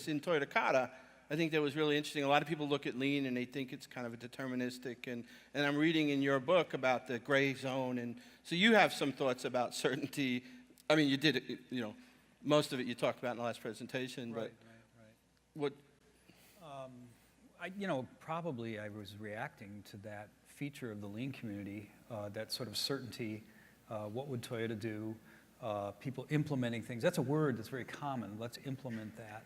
because in Toyota Kata, I think that was really interesting. A lot of people look at lean and they think it's kind of a deterministic, and I'm reading in your book about the gray zone, and so you have some thoughts about certainty. I mean, you did, most of it you talked about in the last presentation, but what? Probably I was reacting to that feature of the lean community, that sort of certainty. What would Toyota do? People implementing things. That's a word that's very common. Let's implement that.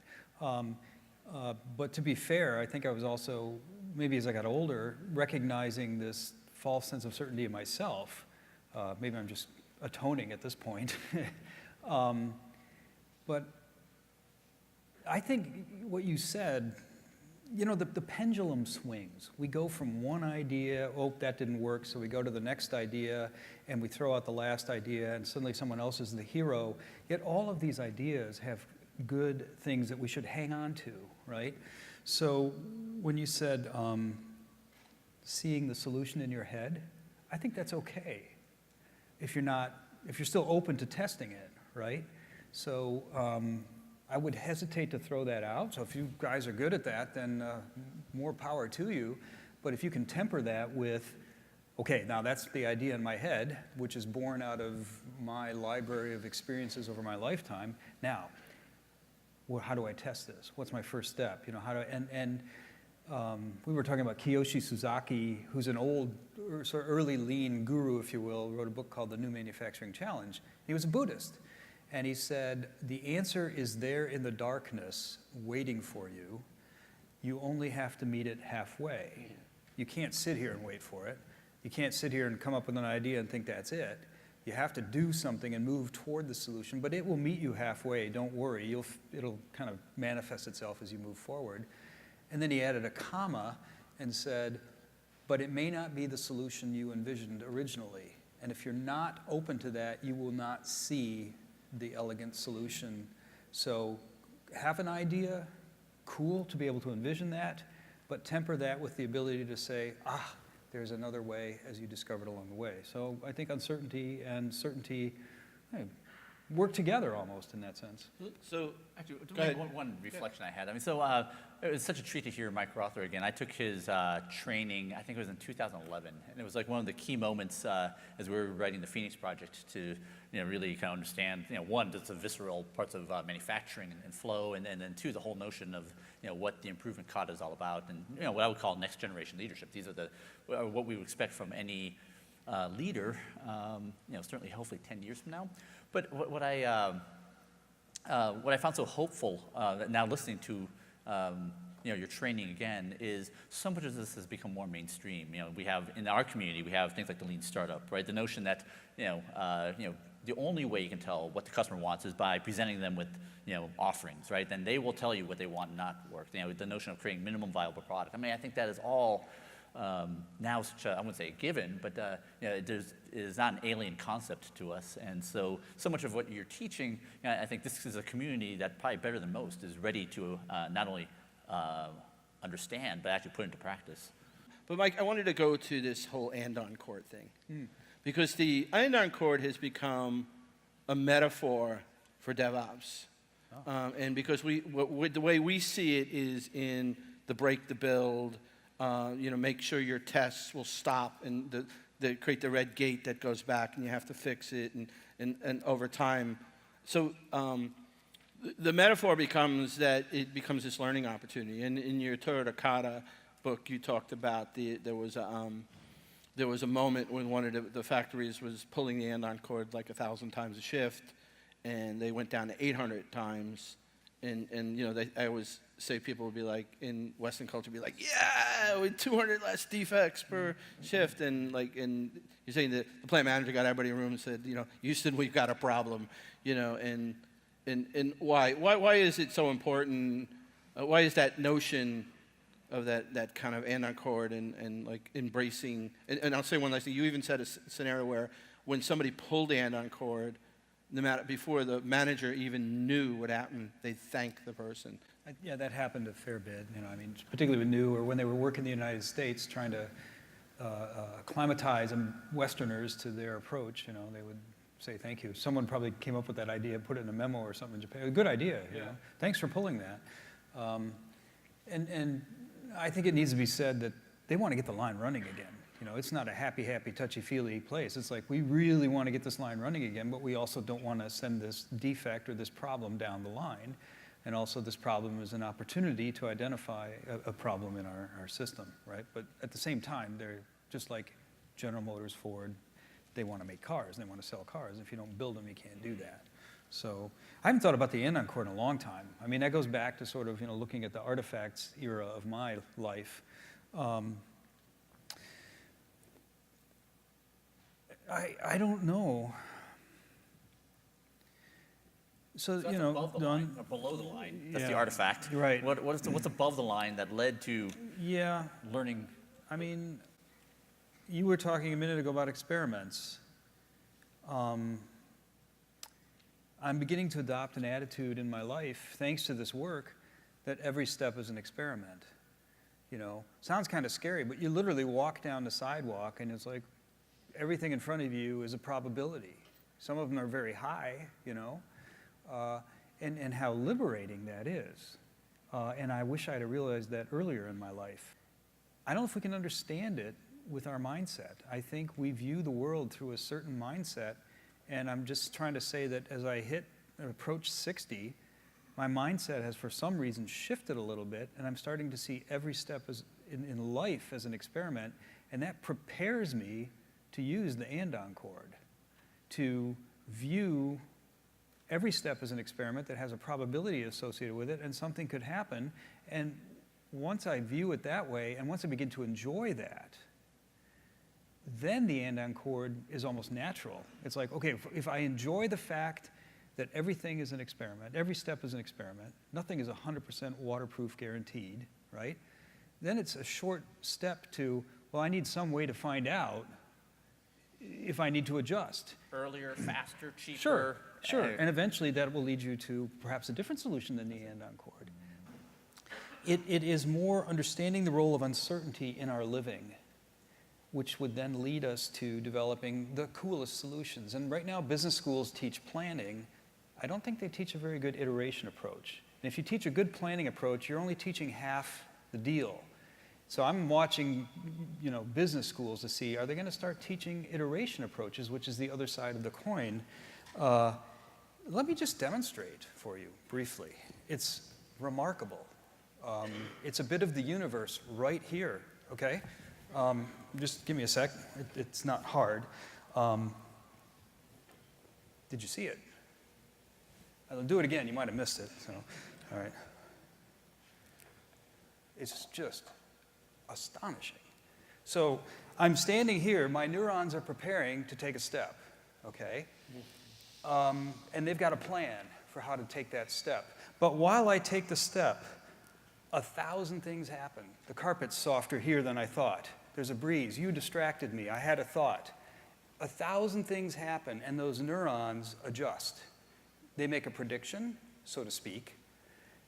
But to be fair, I think I was also, maybe as I got older, recognizing this false sense of certainty in myself. Maybe I'm just atoning at this point. But I think what you said, the pendulum swings. We go from one idea, oh, that didn't work, so we go to the next idea, and we throw out the last idea, and suddenly someone else is the hero. Yet all of these ideas have good things that we should hang on to, right? So when you said seeing the solution in your head, I think that's okay if you're still open to testing it, right? So I would hesitate to throw that out. So if you guys are good at that, then more power to you. But if you can temper that with, okay, now that's the idea in my head, which is born out of my library of experiences over my lifetime. Now, well, how do I test this? What's my first step? We were talking about Kiyoshi Suzaki, who's an old, sort of early lean guru, if you will, wrote a book called The New Manufacturing Challenge. He was a Buddhist. And he said, the answer is there in the darkness, waiting for you. You only have to meet it halfway. You can't sit here and wait for it. You can't sit here and come up with an idea and think that's it. You have to do something and move toward the solution, but it will meet you halfway. Don't worry. It'll kind of manifest itself as you move forward. And then he added a comma and said, but it may not be the solution you envisioned originally. And if you're not open to that, you will not see the elegant solution. So have an idea, cool to be able to envision that, but temper that with the ability to say, there's another way, as you discovered along the way. So I think uncertainty and certainty work together almost in that sense. So actually, one reflection I had. I mean, it was such a treat to hear Mike Rother again. I took his training, I think it was in 2011, and it was like one of the key moments as we were writing the Phoenix project to really kind of understand, one, just the visceral parts of manufacturing and flow, and then two, the whole notion of what the Improvement Kata is all about, and what I would call next generation leadership. These are what we would expect from any leader, certainly hopefully 10 years from now. But what I found so hopeful now listening to your training again is so much of this has become more mainstream. We have in our community we have things like the lean startup, right? The notion that the only way you can tell what the customer wants is by presenting them with offerings, right? Then they will tell you what they want not work. The notion of creating minimum viable product. I mean, I think that is all now such a, I wouldn't say a given, but it is not an alien concept to us. And so much of what you're teaching, I think this is a community that probably better than most is ready to not only understand, but actually put into practice. But Mike, I wanted to go to this whole and-on chord thing. Because the and-on chord has become a metaphor for DevOps. And because the way we see it is in the break the build, make sure your tests will stop and create the red gate that goes back and you have to fix it and over time. So the metaphor becomes that it becomes this learning opportunity. And in your Toyota Kata book, you talked about there was a moment when one of the factories was pulling the and-on cord like 1,000 times a shift, and they went down to 800 times. And I always say people would be like, in Western culture, be like, yeah, with 200 less defects per shift. And you're saying that the plant manager got everybody in a room and said, Houston, we've got a problem. And why is it so important? Why is that notion of that kind of and-on chord and like embracing, and I'll say one last thing, you even said a scenario where when somebody pulled the and-on chord, before the manager even knew what happened, they thanked the person. Yeah, that happened a fair bit, particularly with new or when they were working in the United States trying to acclimatize Westerners to their approach, they would say thank you. Someone probably came up with that idea, put it in a memo or something in Japan. A good idea, Thanks for pulling that. And I think it needs to be said that they want to get the line running again. You know, it's not a happy, touchy-feely place. It's like, we really want to get this line running again, but we also don't want to send this defect or this problem down the line. And also this problem is an opportunity to identify a problem in our system, right? But at the same time, they're just like General Motors, Ford, they want to make cars, they want to sell cars. If you don't build them, you can't do that. So I haven't thought about the andon court in a long time. I mean, that goes back to sort of, you know, looking at the artifacts era of my life. I don't know. So that's you know, above the line or below the line. That's the Yeah. artifact. Right. What's above the line that led to yeah, learning? I mean, you were talking a minute ago about experiments. I'm beginning to adopt an attitude in my life, thanks to this work, that every step is an experiment. You know, sounds kind of scary, but you literally walk down the sidewalk and it's like everything in front of you is a probability. Some of them are very high, you know, and how liberating that is. And I wish I'd have realized that earlier in my life. I don't know if we can understand it with our mindset. I think we view the world through a certain mindset, and I'm just trying to say that as I approach 60, my mindset has for some reason shifted a little bit, and I'm starting to see every step in life as an experiment, and that prepares me to use the andon chord, to view every step as an experiment that has a probability associated with it, and something could happen. And once I view it that way, and once I begin to enjoy that, then the andon chord is almost natural. It's like, okay, if I enjoy the fact that everything is an experiment, every step is an experiment, nothing is 100% waterproof guaranteed, right? Then it's a short step to, well, I need some way to find out if I need to adjust. Earlier, faster, cheaper. Sure. And eventually that will lead you to perhaps a different solution than the andon chord. It is more understanding the role of uncertainty in our living, which would then lead us to developing the coolest solutions. And right now, business schools teach planning. I don't think they teach a very good iteration approach. And if you teach a good planning approach, you're only teaching half the deal. So I'm watching, you know, business schools to see, are they going to start teaching iteration approaches, which is the other side of the coin? Let me just demonstrate for you briefly. It's remarkable. It's a bit of the universe right here, okay? Just give me a sec. It's not hard. Did you see it? I'll do it again. You might have missed it. So, all right. It's just astonishing. So I'm standing here. My neurons are preparing to take a step, okay? And they've got a plan for how to take that step. But while I take the step, 1,000 things happen. The carpet's softer here than I thought. There's a breeze. You distracted me. I had a thought. 1,000 things happen, and those neurons adjust. They make a prediction, so to speak.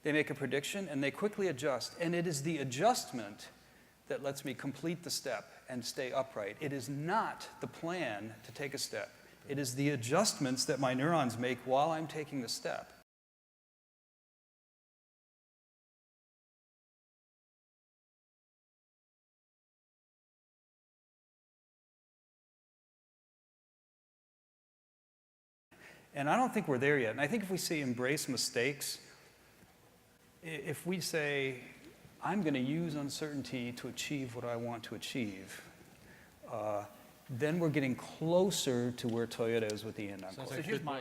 They make a prediction, and they quickly adjust. And it is the adjustment that lets me complete the step and stay upright. It is not the plan to take a step. It is the adjustments that my neurons make while I'm taking the step. And I don't think we're there yet. And I think if we say embrace mistakes, if we say, I'm going to use uncertainty to achieve what I want to achieve, then we're getting closer to where Toyota is with the andon chord. So here's my